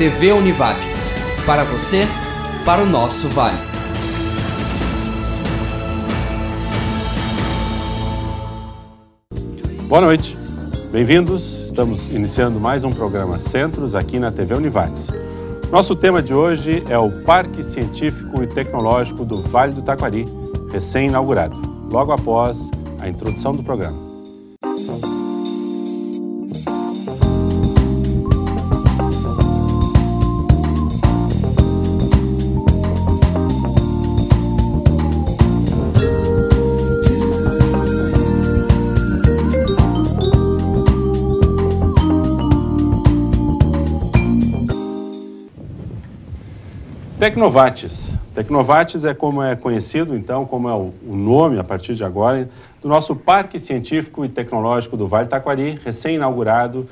TV Univates. Para você, para o nosso Vale. Boa noite, bem-vindos. Estamos iniciando mais um programa Centros aqui na TV Univates. Nosso tema de hoje é o Parque Científico e Tecnológico do Vale do Taquari, recém-inaugurado, logo após a introdução do programa. Tecnovates. Tecnovates é como é conhecido, então, como é o nome, a partir de agora, do nosso Parque Científico e Tecnológico do Vale do Taquari, recém-inaugurado,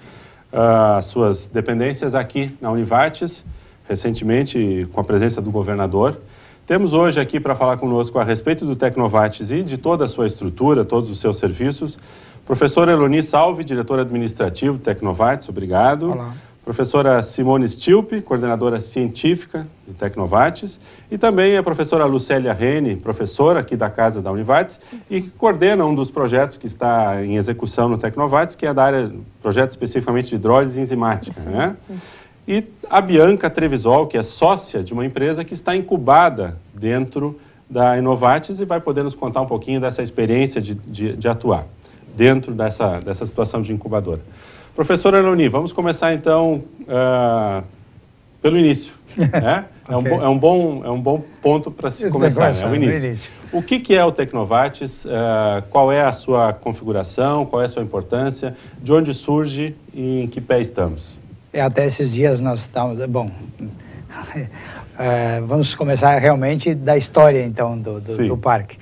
as suas dependências aqui na Univates, recentemente com a presença do governador. Temos hoje aqui para falar conosco a respeito do Tecnovates e de toda a sua estrutura, todos os seus serviços. Professora Eloni Salve, diretora administrativa do Tecnovates, obrigado. Olá. Professora Simone Stilpe, coordenadora científica do Tecnovates, e também a professora Lucélia Rene, professora aqui da Casa da Univates, e que coordena um dos projetos que está em execução no Tecnovates, que é da área, projeto especificamente de hidrólise enzimática, né? E a Bianca Trevisol, que é sócia de uma empresa que está incubada dentro da Inovates e vai poder nos contar um pouquinho dessa experiência de atuar dentro dessa situação de incubadora. Professora Eloni, vamos começar então pelo início. Né? Okay. É um bom ponto para se começar, né? O início. O que é o Tecnovates? Qual é a sua configuração? Qual é a sua importância? De onde surge e em que pé estamos? Até esses dias nós estamos... Bom, vamos começar realmente da história então do parque.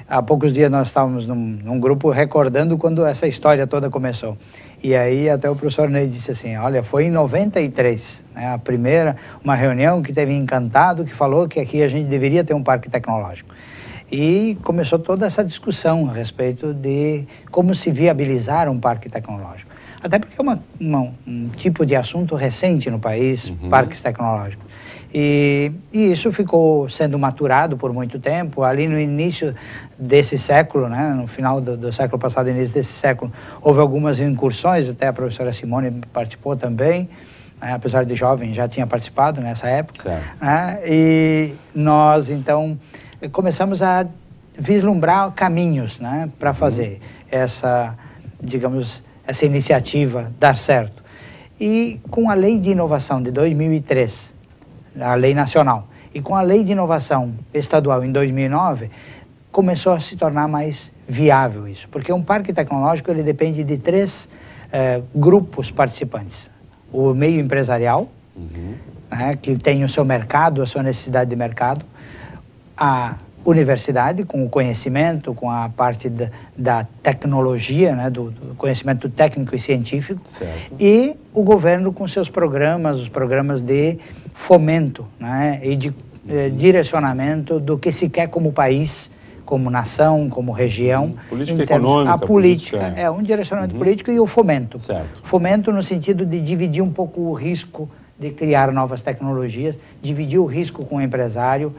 Há poucos dias nós estávamos num grupo recordando quando essa história toda começou. E aí até o professor Ney disse assim, olha, foi em 93, né, a primeira, uma reunião que teve em Encantado, que falou que aqui a gente deveria ter um parque tecnológico. E começou toda essa discussão a respeito de como se viabilizar um parque tecnológico. Até porque é um tipo de assunto recente no país, parques tecnológicos. E isso ficou sendo maturado por muito tempo. Ali no início desse século, né, no final do século passado, início desse século, houve algumas incursões, até a professora Simone participou também, né, apesar de jovem, já tinha participado nessa época. Né, e nós, então, começamos a vislumbrar caminhos, né, para fazer essa, digamos, essa iniciativa dar certo. E com a Lei de Inovação de 2003, a lei nacional, e com a lei de inovação estadual em 2009, começou a se tornar mais viável isso, porque um parque tecnológico ele depende de três grupos participantes. O meio empresarial, né, que tem o seu mercado, a sua necessidade de mercado, a universidade, com o conhecimento, com a parte da tecnologia, né, do conhecimento técnico e científico, e o governo com seus programas, os programas de fomento, né, e de direcionamento do que se quer como país, como nação, como região. Política econômica. A política, um direcionamento político e o fomento. Fomento no sentido de dividir um pouco o risco de criar novas tecnologias, dividir o risco com o empresário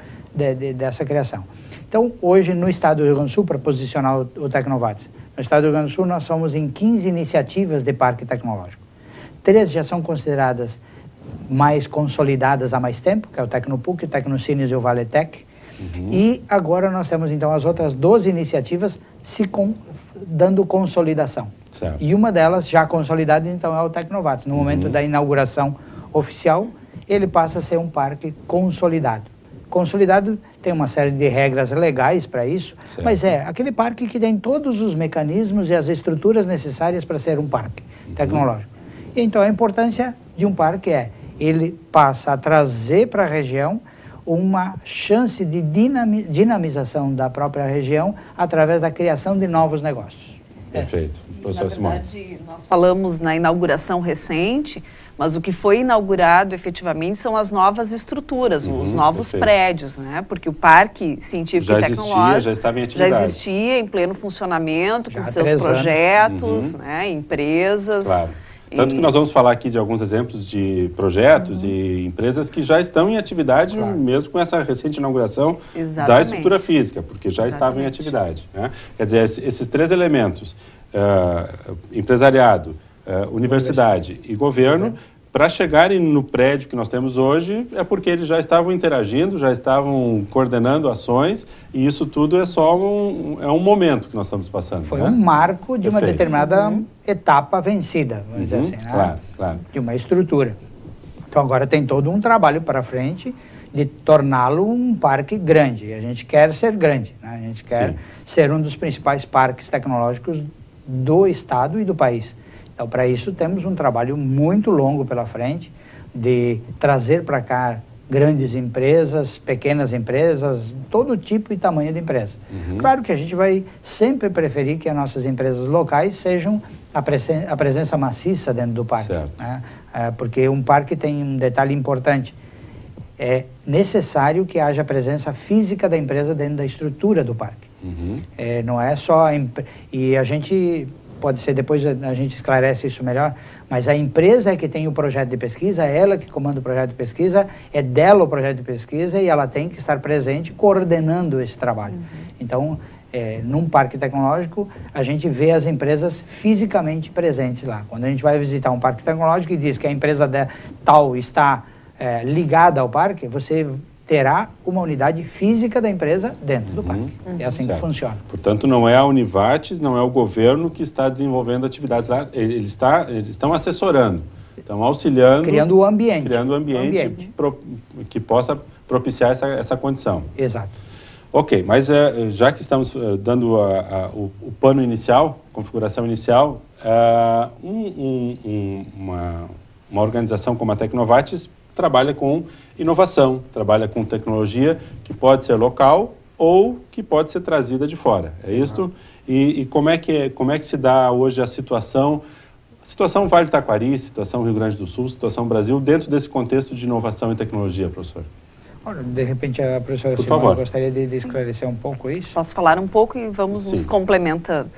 dessa criação. Então, hoje, no estado do Rio Grande do Sul, para posicionar o Tecnovates, no estado do Rio Grande do Sul, nós somos em 15 iniciativas de parque tecnológico. 3 já são consideradas mais consolidadas há mais tempo, que é o Tecnopuc, o Tecnocines e o Valetec. E agora nós temos, então, as outras 12 iniciativas dando consolidação. E uma delas, já consolidada, então, é o Tecnovates. No momento da inauguração oficial, ele passa a ser um parque consolidado. Consolidado tem uma série de regras legais para isso, mas é aquele parque que tem todos os mecanismos e as estruturas necessárias para ser um parque tecnológico. E então a importância de um parque ele passa a trazer para a região uma chance de dinamização da própria região através da criação de novos negócios. Perfeito. Professor Simone. Na verdade, nós falamos na inauguração recente, mas o que foi inaugurado efetivamente são as novas estruturas, os novos prédios, né? Porque o Parque Científico e Tecnológico já estava em atividade. Já existia em pleno funcionamento, com seus projetos, né? Empresas. Tanto que nós vamos falar aqui de alguns exemplos de projetos e empresas que já estão em atividade, mesmo com essa recente inauguração da estrutura física, porque já estavam em atividade, né? Quer dizer, esses 3 elementos, empresariado, universidade e governo, para chegarem no prédio que nós temos hoje, é porque eles já estavam interagindo, já estavam coordenando ações, e isso tudo é só um momento que nós estamos passando. Foi um marco de uma determinada etapa vencida, vamos dizer assim, né? Claro. De uma estrutura. Então agora tem todo um trabalho para frente de torná-lo um parque grande. A gente quer ser grande, né? A gente quer ser um dos principais parques tecnológicos do estado e do país. Então, para isso, temos um trabalho muito longo pela frente de trazer para cá grandes empresas, pequenas empresas, todo tipo e tamanho de empresa. Claro que a gente vai sempre preferir que as nossas empresas locais sejam a presença maciça dentro do parque, né? Porque um parque tem um detalhe importante. É necessário que haja presença física da empresa dentro da estrutura do parque. Não é só... E a gente... Pode ser, depois a gente esclarece isso melhor, mas a empresa é que tem o projeto de pesquisa, é ela que comanda o projeto de pesquisa, é dela o projeto de pesquisa e ela tem que estar presente coordenando esse trabalho. Então, num parque tecnológico, a gente vê as empresas fisicamente presentes lá. Quando a gente vai visitar um parque tecnológico e diz que a empresa tal está ligada ao parque, você terá uma unidade física da empresa dentro do parque. É assim que funciona. Portanto, não é a Univates, não é o governo que está desenvolvendo atividades lá, eles estão assessorando, estão auxiliando... Criando o ambiente. Criando o ambiente. Que possa propiciar essa condição. Exato. Ok, mas já que estamos dando o pano inicial, configuração inicial, uma organização como a Tecnovates trabalha com inovação, trabalha com tecnologia que pode ser local ou que pode ser trazida de fora. É isso? E como é que se dá hoje a situação Vale do Taquari, situação Rio Grande do Sul, situação Brasil, dentro desse contexto de inovação e tecnologia, professor? Olha, de repente a professora Simone gostaria de esclarecer um pouco isso. Posso falar um pouco e vamos nos complementando.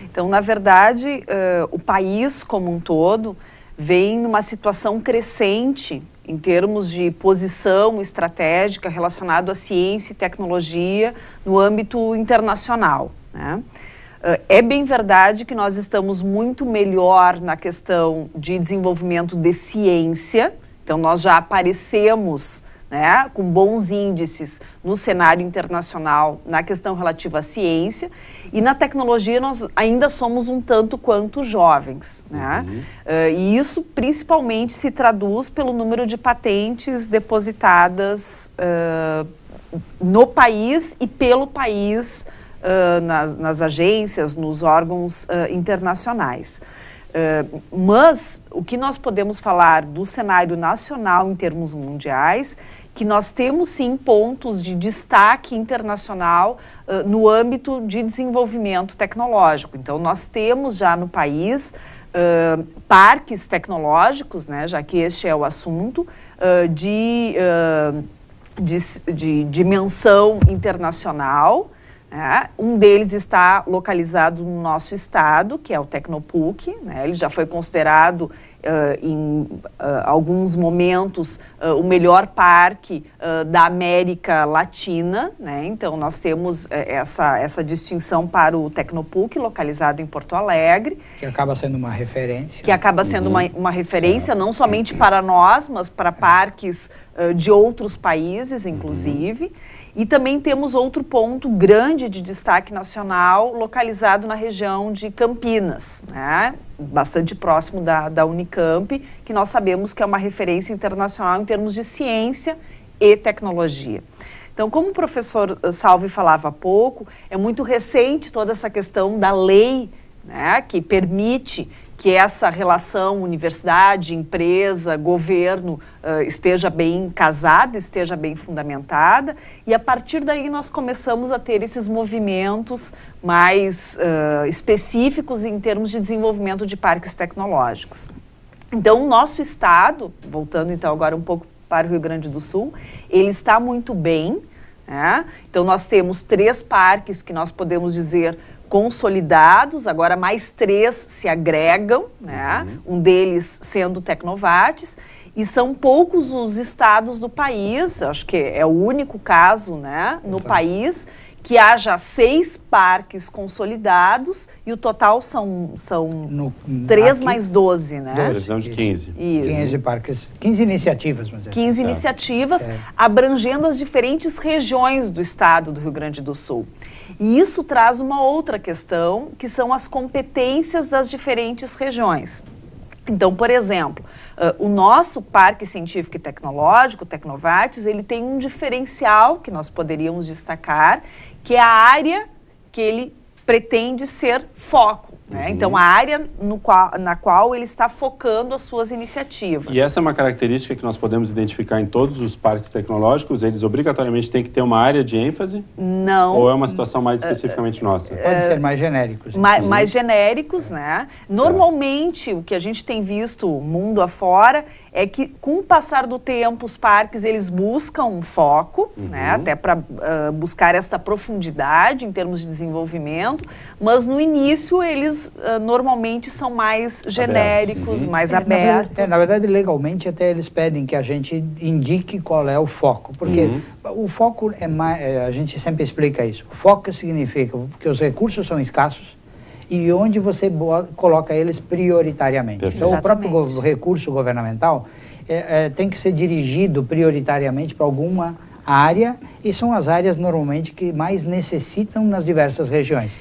Então, na verdade, o país como um todo vem numa situação crescente em termos de posição estratégica relacionado à ciência e tecnologia no âmbito internacional, né? É bem verdade que nós estamos muito melhor na questão de desenvolvimento de ciência, então nós já aparecemos, né, com bons índices no cenário internacional na questão relativa à ciência, e na tecnologia nós ainda somos um tanto quanto jovens, né? E isso principalmente se traduz pelo número de patentes depositadas no país e pelo país, nas agências, nos órgãos internacionais. Mas o que nós podemos falar do cenário nacional em termos mundiais, que nós temos sim pontos de destaque internacional no âmbito de desenvolvimento tecnológico. Então nós temos já no país parques tecnológicos, né, já que este é o assunto, de dimensão internacional. Um deles está localizado no nosso estado, que é o Tecnopuc, né? Ele já foi considerado em alguns momentos o melhor parque da América Latina, né? Então nós temos essa distinção para o Tecnopuc, localizado em Porto Alegre. Que acaba sendo uma referência. Que acaba sendo uma referência não somente para nós, mas para parques de outros países, inclusive. E também temos outro ponto grande de destaque nacional, localizado na região de Campinas, né? Bastante próximo da Unicamp, que nós sabemos que é uma referência internacional em termos de ciência e tecnologia. Então, como o professor Salvi falava há pouco, é muito recente toda essa questão da lei, né, que permite que essa relação universidade, empresa, governo esteja bem casada, esteja bem fundamentada, e a partir daí nós começamos a ter esses movimentos mais específicos em termos de desenvolvimento de parques tecnológicos. Então, o nosso estado, voltando então agora um pouco para o Rio Grande do Sul, ele está muito bem, né? Então nós temos 3 parques que nós podemos dizer consolidados, agora mais 3 se agregam, né? Um deles sendo Tecnovates, e são poucos os estados do país, acho que é o único caso, né, no país, que haja 6 parques consolidados e o total são 3 mais 12, né? Previsão de 15. Isso. 15 parques, 15 iniciativas. Vamos dizer. 15 iniciativas, abrangendo as diferentes regiões do estado do Rio Grande do Sul. E isso traz uma outra questão, que são as competências das diferentes regiões. Então, por exemplo, o nosso Parque Científico e Tecnológico, Tecnovates, ele tem um diferencial que nós poderíamos destacar, que é a área que ele pretende ser foco. Né? Então, a área na qual ele está focando as suas iniciativas. E essa é uma característica que nós podemos identificar em todos os parques tecnológicos? Eles obrigatoriamente têm que ter uma área de ênfase? Não. Ou é uma situação mais especificamente nossa? Pode ser mais genéricos. Mais genéricos, né? Normalmente, o que a gente tem visto mundo afora é que, com o passar do tempo, os parques eles buscam um foco, né? Até para buscar esta profundidade em termos de desenvolvimento, mas no início eles normalmente são mais genéricos, mais abertos. Na verdade, legalmente até eles pedem que a gente indique qual é o foco, porque o foco é mais, a gente sempre explica isso, o foco significa que os recursos são escassos e onde você coloca eles prioritariamente. Perfeito. Então, o próprio recurso governamental tem que ser dirigido prioritariamente para alguma área, e são as áreas normalmente que mais necessitam nas diversas regiões.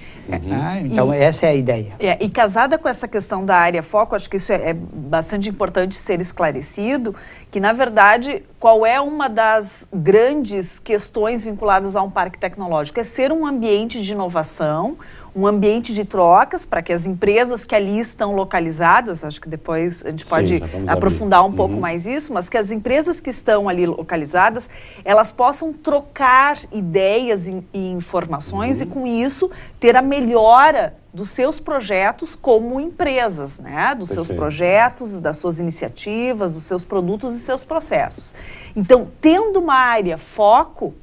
Então, essa é a ideia. E casada com essa questão da área foco, acho que isso é bastante importante ser esclarecido, que, na verdade, qual é uma das grandes questões vinculadas a um parque tecnológico? É ser um ambiente de inovação, um ambiente de trocas para que as empresas que ali estão localizadas, acho que depois a gente pode aprofundar um pouco mais isso, mas que as empresas que estão ali localizadas, elas possam trocar ideias e informações e com isso ter a melhora dos seus projetos como empresas, né? Dos seus projetos, das suas iniciativas, dos seus produtos e seus processos. Então, tendo uma área foco,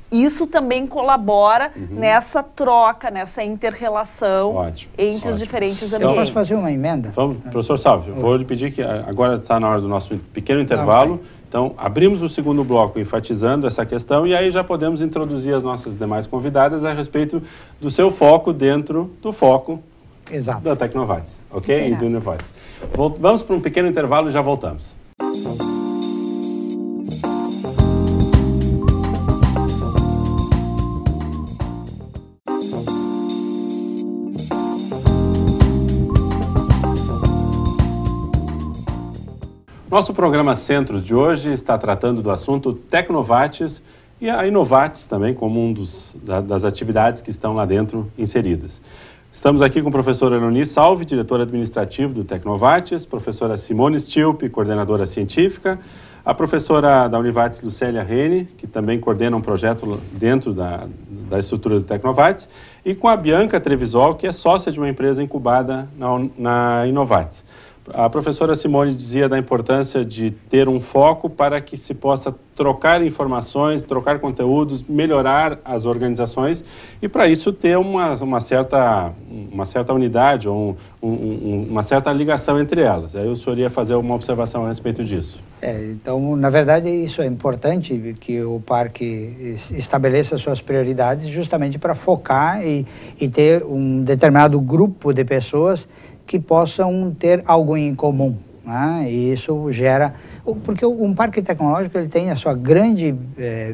isso também colabora nessa troca, nessa inter-relação entre os diferentes ambientes. Eu posso fazer uma emenda? Vamos, professor Salvio, vou lhe pedir que agora está na hora do nosso pequeno intervalo. Então, abrimos o segundo bloco enfatizando essa questão e aí já podemos introduzir as nossas demais convidadas a respeito do seu foco dentro do foco da Tecnovates, ok? E do Inovates. Vamos para um pequeno intervalo e já voltamos. Nosso programa Centros de hoje está tratando do assunto Tecnovates e a Inovates também como das atividades que estão lá dentro inseridas. Estamos aqui com o professor Eloni Salve, diretor administrativo do Tecnovates, professora Simone Stilpe, coordenadora científica, a professora da Univates, Lucélia Rene, que também coordena um projeto dentro da estrutura do Tecnovates, e com a Bianca Trevisol, que é sócia de uma empresa incubada na Inovates. A professora Simone dizia da importância de ter um foco para que se possa trocar informações, trocar conteúdos, melhorar as organizações e, para isso, ter uma certa unidade ou uma certa ligação entre elas. Aí o senhor ia fazer uma observação a respeito disso. Então, na verdade, isso é importante que o parque estabeleça suas prioridades justamente para focar e ter um determinado grupo de pessoas que possam ter algo em comum, né? E isso gera... Porque um parque tecnológico ele tem a sua grande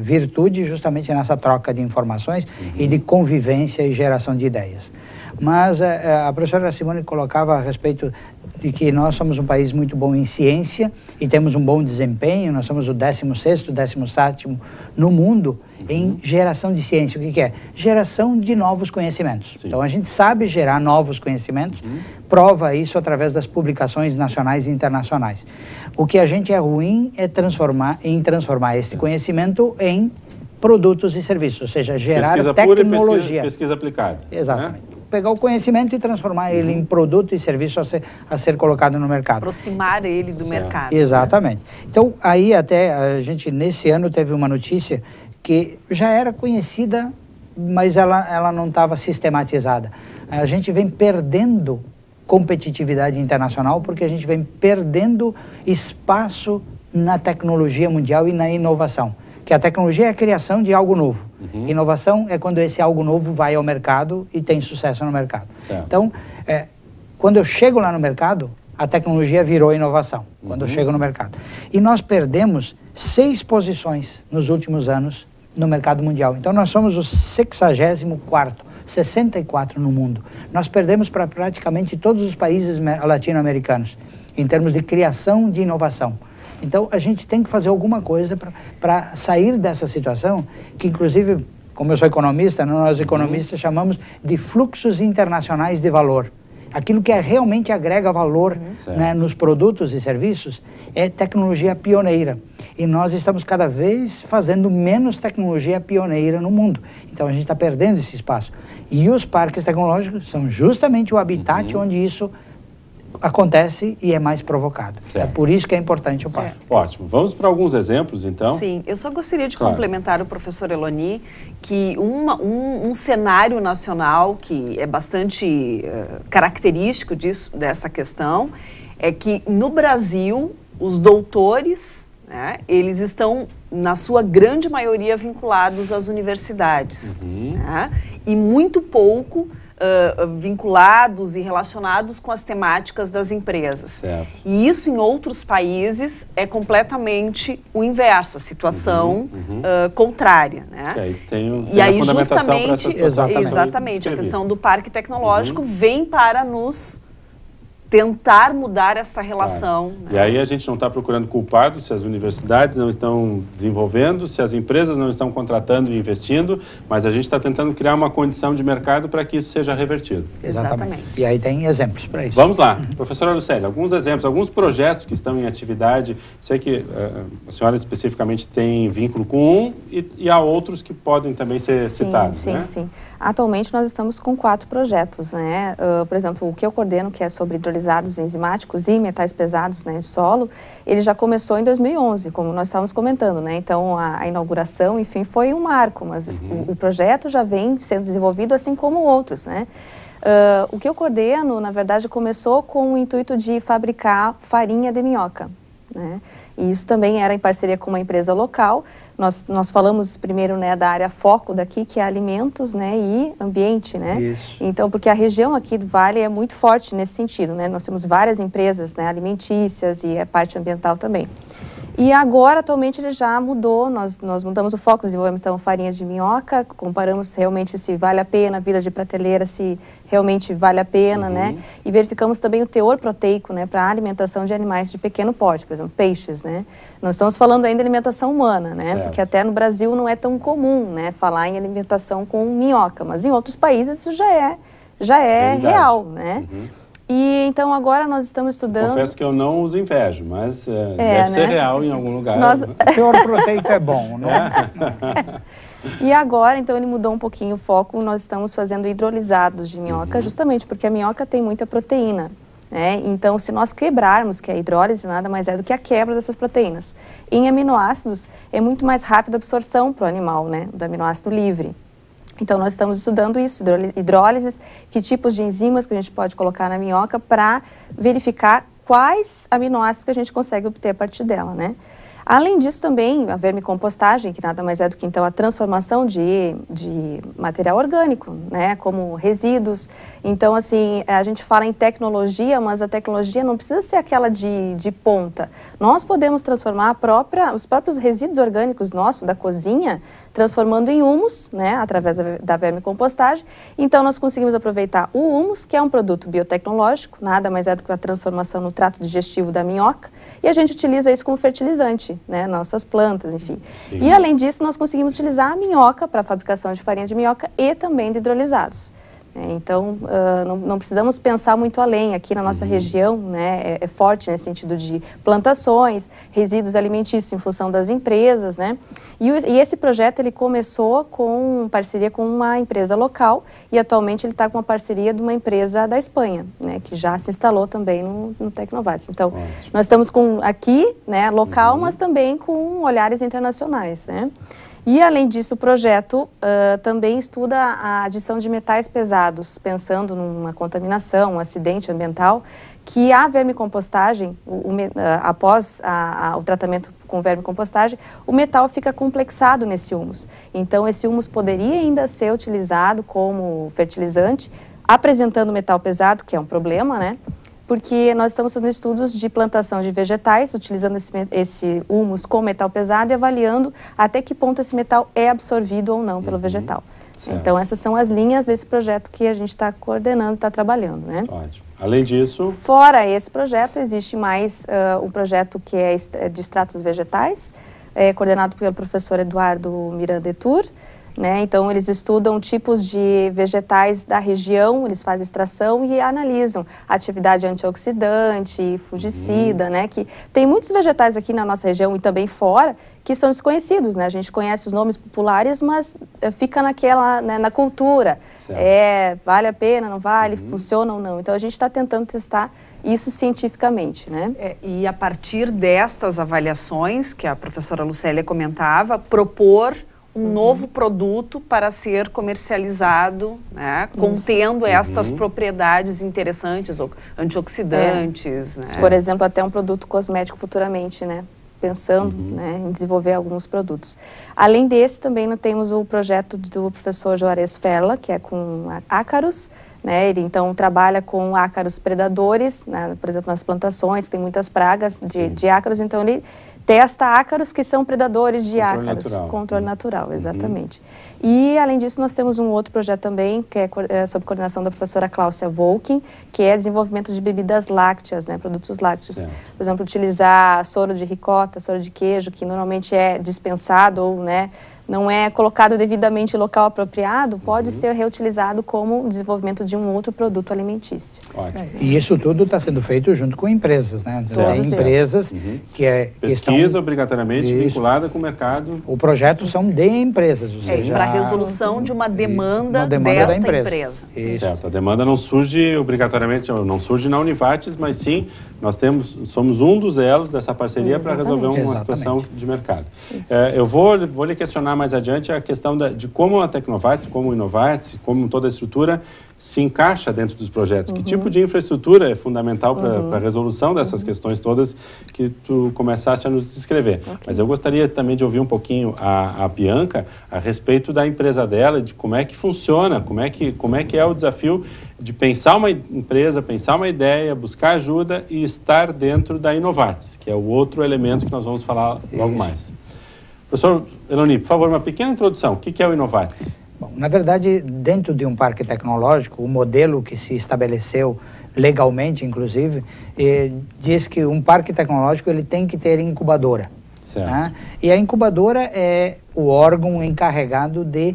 virtude justamente nessa troca de informações e de convivência e geração de ideias. Mas a professora Simone colocava a respeito de que nós somos um país muito bom em ciência e temos um bom desempenho, nós somos o 16º, 17º no mundo em geração de ciência. O que é? Geração de novos conhecimentos. Sim. Então, a gente sabe gerar novos conhecimentos, prova isso através das publicações nacionais e internacionais. O que a gente é ruim é transformar este conhecimento em produtos e serviços, ou seja, gerar pesquisa tecnologia. Pura e pesquisa aplicada. Exatamente. Né? Pegar o conhecimento e transformar ele em produto e serviço a ser colocado no mercado. Aproximar ele do mercado. Exatamente. Então, aí até a gente, nesse ano, teve uma notícia que já era conhecida, mas ela não estava sistematizada. a gente vem perdendo competitividade internacional porque a gente vem perdendo espaço na tecnologia mundial e na inovação. Que a tecnologia é a criação de algo novo. Inovação é quando esse algo novo vai ao mercado e tem sucesso no mercado. Certo. Então, quando eu chego lá no mercado, a tecnologia virou inovação, quando eu chego no mercado. E nós perdemos 6 posições nos últimos anos no mercado mundial. Então, nós somos o 64º, 64 no mundo. Nós perdemos para praticamente todos os países latino-americanos, em termos de criação de inovação. Então, a gente tem que fazer alguma coisa para sair dessa situação, que inclusive, como eu sou economista, nós economistas chamamos de fluxos internacionais de valor. Aquilo que realmente agrega valor, né, nos produtos e serviços é tecnologia pioneira. E nós estamos cada vez fazendo menos tecnologia pioneira no mundo. Então, a gente está perdendo esse espaço. E os parques tecnológicos são justamente o habitat onde isso acontece e é mais provocado. Certo. É por isso que é importante o parque. Ótimo. Vamos para alguns exemplos, então? Sim, eu só gostaria de complementar o professor Eloni, que um cenário nacional que é bastante característico dessa questão, é que no Brasil, os doutores, né, eles estão, na sua grande maioria, vinculados às universidades. Né, e muito pouco vinculados e relacionados com as temáticas das empresas. Certo. E isso em outros países é completamente o inverso, a situação contrária. Né? Que aí tem e aí justamente, exatamente a questão do parque tecnológico vem para nos tentar mudar essa relação. Né? E aí a gente não está procurando culpados se as universidades não estão desenvolvendo, se as empresas não estão contratando e investindo, mas a gente está tentando criar uma condição de mercado para que isso seja revertido. Exatamente. E aí tem exemplos para isso. Vamos lá. Professora Lucélia, alguns exemplos, alguns projetos que estão em atividade. Sei que a senhora especificamente tem vínculo com e há outros que podem também ser citados. Sim. Atualmente nós estamos com 4 projetos, né? Por exemplo, o que eu coordeno, que é sobre hidrolisados enzimáticos e metais pesados, né, em solo, ele já começou em 2011, como nós estávamos comentando, né? Então, a inauguração, enfim, foi um marco, mas o projeto já vem sendo desenvolvido assim como outros, né? O que eu coordeno, na verdade, começou com o intuito de fabricar farinha de minhoca, né? E isso também era em parceria com uma empresa local. Nós falamos primeiro, né, da área foco daqui, que é alimentos, né, e ambiente, né? Isso. Então, porque a região aqui do Vale é muito forte nesse sentido, né? Nós temos várias empresas, né, alimentícias e a parte ambiental também. E agora, atualmente, ele já mudou, nós mudamos o foco, desenvolvemos então farinha de minhoca, comparamos realmente se vale a pena, a vida de prateleira, se realmente vale a pena, né? E verificamos também o teor proteico, né, para a alimentação de animais de pequeno porte, por exemplo, peixes, né? Não estamos falando ainda de alimentação humana, né? Certo. Porque até no Brasil não é tão comum, né, falar em alimentação com minhoca, mas em outros países isso já é real, né? E então agora nós estamos estudando... Confesso que eu não os invejo, mas deve ser real em algum lugar. O teor proteico é bom, não é? E agora, então, ele mudou um pouquinho o foco, nós estamos fazendo hidrolisados de minhoca, justamente porque a minhoca tem muita proteína, né? Então, se nós quebrarmos, que a hidrólise nada mais é do que a quebra dessas proteínas, em aminoácidos é muito mais rápida a absorção para o animal, né, do aminoácido livre. Então, nós estamos estudando isso, hidrólises, que tipos de enzimas que a gente pode colocar na minhoca para verificar quais aminoácidos que a gente consegue obter a partir dela, né? Além disso, também, a vermicompostagem, que nada mais é do que, então, a transformação de material orgânico, né, como resíduos. Então, assim, a gente fala em tecnologia, mas a tecnologia não precisa ser aquela de ponta. Nós podemos transformar os próprios resíduos orgânicos nossos, da cozinha, transformando em humus, né, através da vermicompostagem. Então, nós conseguimos aproveitar o humus, que é um produto biotecnológico, nada mais é do que a transformação no trato digestivo da minhoca, e a gente utiliza isso como fertilizante, né, nossas plantas, enfim. Sim. E, além disso, nós conseguimos utilizar a minhoca para a fabricação de farinha de minhoca e também de hidrolisados. Então, não precisamos pensar muito além. Aqui na nossa região, né, é forte nesse sentido de plantações, resíduos alimentícios em função das empresas, né? E esse projeto, ele começou com parceria com uma empresa local e atualmente ele está com uma parceria de uma empresa da Espanha, né, que já se instalou também no Tecnovates. Então, nós estamos aqui, né, local, mas também com olhares internacionais, né? E, além disso, o projeto também estuda a adição de metais pesados, pensando numa contaminação, um acidente ambiental, que a vermicompostagem, após o tratamento com vermicompostagem, o metal fica complexado nesse humus. Então, esse humus poderia ainda ser utilizado como fertilizante, apresentando metal pesado, que é um problema, né? Porque nós estamos fazendo estudos de plantação de vegetais, utilizando esse humus com metal pesado e avaliando até que ponto esse metal é absorvido ou não pelo vegetal. Certo. Então, essas são as linhas desse projeto que a gente está coordenando, está trabalhando, né? Ótimo. Além disso... Fora esse projeto, existe mais um projeto que é de extratos vegetais, coordenado pelo professor Eduardo Miranda Tour, né? Então, eles estudam tipos de vegetais da região, eles fazem extração e analisam a atividade antioxidante, fungicida, né? Que tem muitos vegetais aqui na nossa região e também fora que são desconhecidos, né? A gente conhece os nomes populares, mas fica naquela, né, na cultura. Vale a pena, não vale, funciona ou não. Então, a gente está tentando testar isso cientificamente, né? E a partir destas avaliações, que a professora Lucélia comentava, propor um novo produto para ser comercializado, né, contendo estas propriedades interessantes, antioxidantes. Né? Por exemplo, até um produto cosmético futuramente, né? Pensando né, em desenvolver alguns produtos. Além desse, também nós temos o projeto do professor Juarez Ferla, que é com ácaros, né? Ele então trabalha com ácaros predadores, né? Por exemplo, nas plantações, tem muitas pragas de ácaros, então ele testa ácaros que são predadores de ácaros. Controle natural, exatamente. E, além disso, nós temos um outro projeto também, que é sob coordenação da professora Cláudia Volkin, que é desenvolvimento de bebidas lácteas, né, produtos lácteos. Certo. Por exemplo, utilizar soro de ricota, soro de queijo, que normalmente é dispensado ou, né, não é colocado devidamente em local apropriado, pode ser reutilizado como desenvolvimento de um outro produto alimentício. Ótimo. E isso tudo está sendo feito junto com empresas, né? Empresas que pesquisa obrigatoriamente vinculada com o mercado. O projeto são de empresas, ou seja, para a resolução de uma demanda desta empresa. Certo. A demanda não surge obrigatoriamente, não surge na Univates, mas sim nós somos um dos elos dessa parceria para resolver uma situação de mercado. Eu vou lhe questionar mais adiante a questão de como a Tecnovates, como o Inovates, como toda a estrutura se encaixa dentro dos projetos. Que tipo de infraestrutura é fundamental para a resolução dessas questões todas que tu começaste a nos descrever. Mas eu gostaria também de ouvir um pouquinho a Bianca a respeito da empresa dela, de como é que funciona, como é que é o desafio de pensar uma empresa, pensar uma ideia, buscar ajuda e estar dentro da Inovates, que é o outro elemento que nós vamos falar logo mais. Professor Eloni, por favor, uma pequena introdução. O que é o Inovates? Bom, na verdade, dentro de um parque tecnológico, o modelo que se estabeleceu legalmente, inclusive, diz que um parque tecnológico ele tem que ter incubadora. Certo. Né? E a incubadora é o órgão encarregado de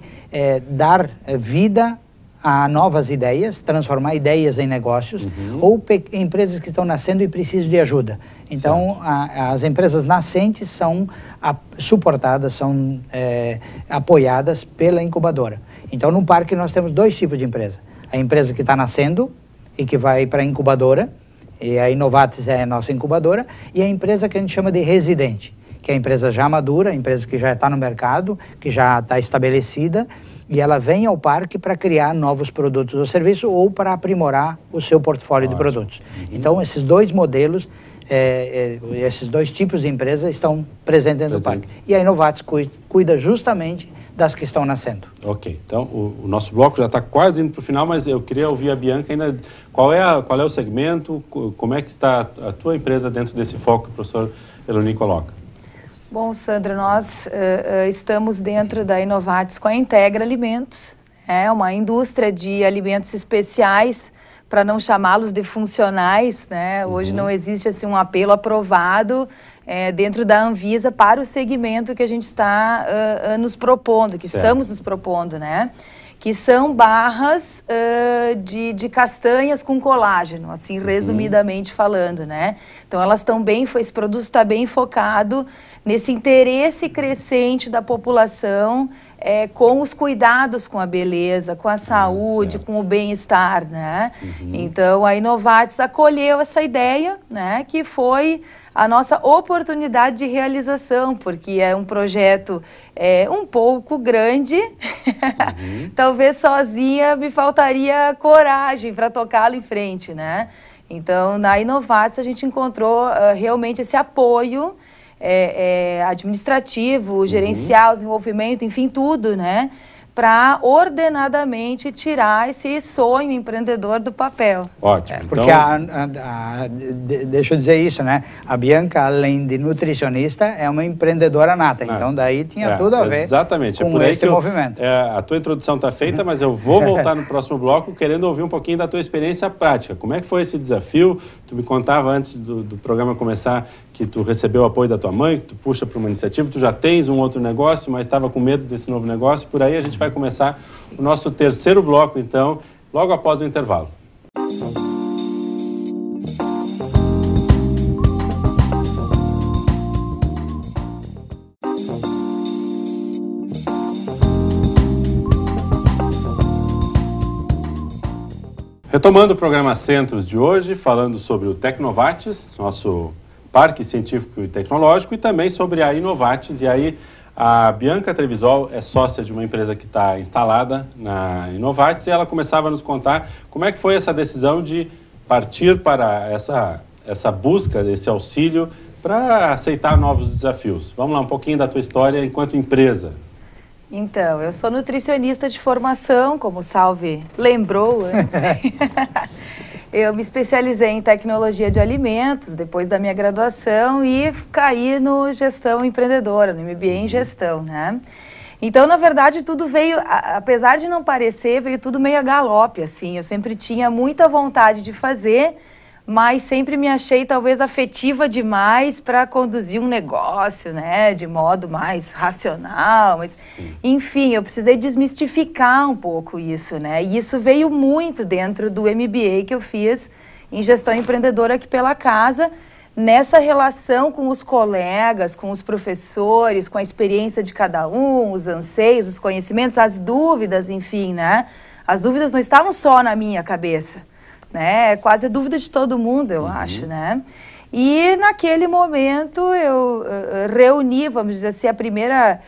dar vida a novas ideias, transformar ideias em negócios, ou empresas que estão nascendo e precisam de ajuda. Então, as empresas nascentes são suportadas, são apoiadas pela incubadora. Então, no parque nós temos dois tipos de empresa. A empresa que está nascendo e que vai para a incubadora, e a Inovates é a nossa incubadora, e a empresa que a gente chama de residente, que é a empresa já madura, a empresa que já está no mercado, que já está estabelecida, e ela vem ao parque para criar novos produtos ou serviços ou para aprimorar o seu portfólio de produtos. Então, esses dois modelos, esses dois tipos de empresas estão presentes dentro do parque. E a Inovates cuida justamente das que estão nascendo. Ok, então o nosso bloco já está quase indo para o final, mas eu queria ouvir a Bianca ainda. Qual é o segmento, como é que está a tua empresa dentro desse foco que o professor Eloni coloca? Bom, Sandra, nós estamos dentro da Inovates com a Integra Alimentos, uma indústria de alimentos especiais, para não chamá-los de funcionais, né? Hoje não existe assim, um apelo aprovado dentro da Anvisa para o segmento que a gente está nos propondo, que estamos nos propondo, né? Que são barras de castanhas com colágeno, assim, resumidamente falando, né? Então, elas estão bem, esse produto está bem focado nesse interesse crescente da população com os cuidados com a beleza, com a saúde, com o bem-estar, né? Então, a Inovatis acolheu essa ideia, né? Que foi a nossa oportunidade de realização, porque é um projeto um pouco grande. Talvez sozinha me faltaria coragem para tocá-lo em frente, né? Então, na Inovatis, a gente encontrou realmente esse apoio administrativo, gerencial, desenvolvimento, enfim, tudo, né? Para ordenadamente tirar esse sonho empreendedor do papel. Ótimo. Porque deixa eu dizer isso, né? A Bianca, além de nutricionista, é uma empreendedora nata. Então, daí tinha tudo a ver com esse movimento. A tua introdução está feita, mas eu vou voltar no próximo bloco querendo ouvir um pouquinho da tua experiência prática. Como é que foi esse desafio? Tu me contava antes do programa começar que tu recebeu o apoio da tua mãe, que tu puxa para uma iniciativa, tu já tens um outro negócio, mas estava com medo desse novo negócio. Por aí a gente vai começar o nosso terceiro bloco, então, logo após o intervalo. Retomando o programa Centros de hoje, falando sobre o Tecnovatis, nosso parque científico e tecnológico, e também sobre a Inovatis. E aí, a Bianca Trevisol é sócia de uma empresa que está instalada na Inovatis, e ela começava a nos contar como é que foi essa decisão de partir para essa busca desse auxílio para aceitar novos desafios. Vamos lá, um pouquinho da tua história enquanto empresa. Então, eu sou nutricionista de formação, como o Salve lembrou antes. Eu me especializei em tecnologia de alimentos depois da minha graduação e caí no gestão empreendedora, no MBA em gestão, né? Então, na verdade, tudo veio, apesar de não parecer, veio tudo meio a galope, assim. Eu sempre tinha muita vontade de fazer, mas sempre me achei talvez afetiva demais para conduzir um negócio, né, de modo mais racional, mas enfim, eu precisei desmistificar um pouco isso, né, e isso veio muito dentro do MBA que eu fiz em gestão empreendedora aqui pela casa, nessa relação com os colegas, com os professores, com a experiência de cada um, os anseios, os conhecimentos, as dúvidas, enfim, né, as dúvidas não estavam só na minha cabeça, né? Quase a dúvida de todo mundo, eu acho, né? E naquele momento eu reuni, vamos dizer assim, a primeira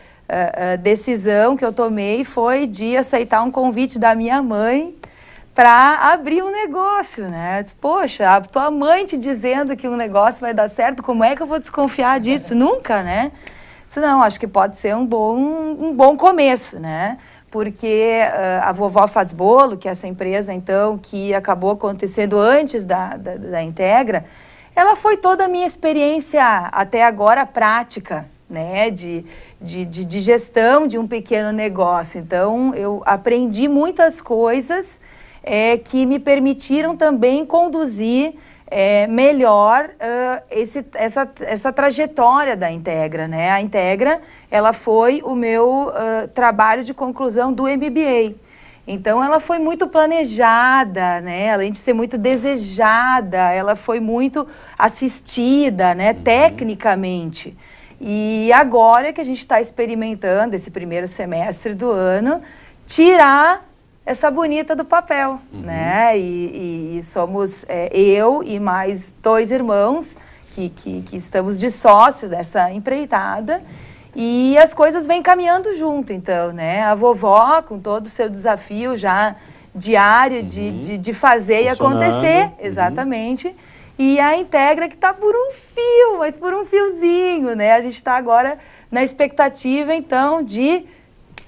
decisão que eu tomei foi de aceitar um convite da minha mãe para abrir um negócio, né? Poxa, a tua mãe te dizendo que um negócio vai dar certo, como é que eu vou desconfiar disso? Nunca, né? Disse, não, acho que pode ser um bom começo, né? Porque a Vovó Faz Bolo, que é essa empresa, então, que acabou acontecendo antes da Integra, ela foi toda a minha experiência até agora prática, né, de gestão de um pequeno negócio. Então, eu aprendi muitas coisas que me permitiram também conduzir melhor essa trajetória da Integra, né? A Integra, ela foi o meu trabalho de conclusão do MBA. Então, ela foi muito planejada, né? Além de ser muito desejada, ela foi muito assistida, né? Tecnicamente. E agora que a gente está experimentando esse primeiro semestre do ano, tirar essa bonita do papel, né? E somos eu e mais 2 irmãos que estamos de sócio dessa empreitada e as coisas vêm caminhando junto, então, né? A vovó, com todo o seu desafio já diário de fazer e acontecer, exatamente, e a Integra que está por um fio, mas por um fiozinho, né? A gente está agora na expectativa, então, de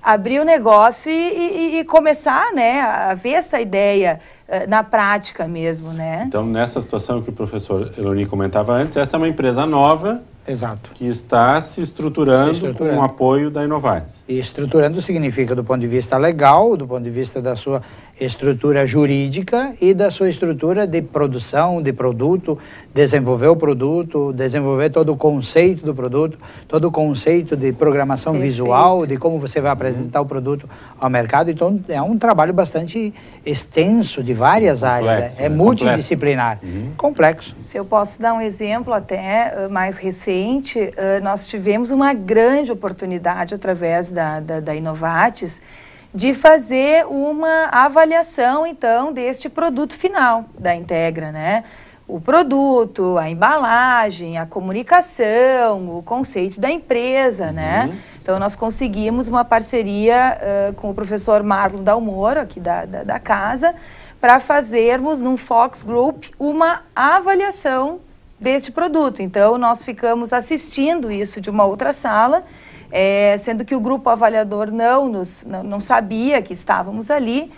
abrir o negócio e começar, né, a ver essa ideia na prática mesmo, né? Então, nessa situação que o professor Eloni comentava antes, essa é uma empresa nova. Exato. Que está se estruturando com o apoio da Inovatis. E estruturando significa do ponto de vista legal, do ponto de vista da sua estrutura jurídica e da sua estrutura de produção, de produto, desenvolver o produto, desenvolver todo o conceito do produto, todo o conceito de programação visual, de como você vai apresentar o produto ao mercado. Então, é um trabalho bastante extenso, de várias áreas, é multidisciplinar, complexo. Se eu posso dar um exemplo até mais recente, nós tivemos uma grande oportunidade através da Inovatis de fazer uma avaliação, então, deste produto final da Integra, né? O produto, a embalagem, a comunicação, o conceito da empresa, né? Então, nós conseguimos uma parceria com o professor Marlon Dalmoro, aqui da casa, para fazermos, num Fox Group, uma avaliação deste produto. Então, nós ficamos assistindo isso de uma outra sala, sendo que o grupo avaliador não sabia que estávamos ali,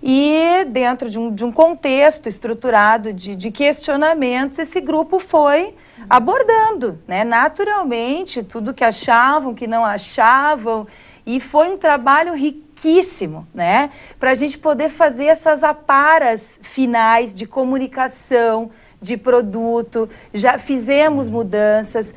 e dentro de um contexto estruturado de questionamentos, esse grupo foi abordando, né, naturalmente, tudo que achavam, que não achavam, e foi um trabalho riquíssimo, né, para a gente poder fazer essas aparas finais de comunicação, de produto, já fizemos mudanças,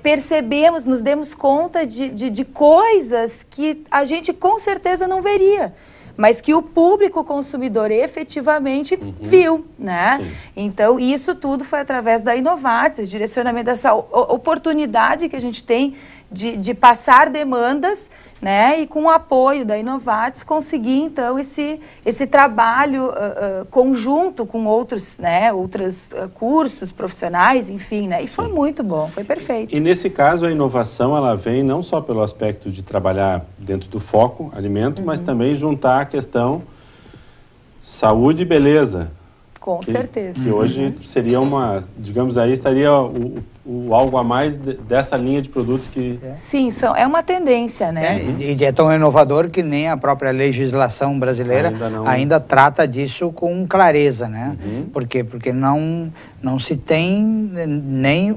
percebemos, nos demos conta de coisas que a gente com certeza não veria, mas que o público consumidor efetivamente viu, né? Sim. Então, isso tudo foi através da Inovatis, direcionamento dessa oportunidade que a gente tem de passar demandas, né? E com o apoio da Inovatis conseguir, então, esse trabalho conjunto com outros, né? Outros cursos profissionais, enfim, né? E foi muito bom, foi perfeito. E nesse caso, a inovação, ela vem não só pelo aspecto de trabalhar dentro do foco, alimento, mas também juntar a questão saúde e beleza. Com certeza. Que hoje seria uma, digamos aí, estaria o algo a mais dessa linha de produtos que... Sim, é uma tendência, né? E é tão inovador que nem a própria legislação brasileira ainda trata disso com clareza, né? Por quê? Porque não se tem nem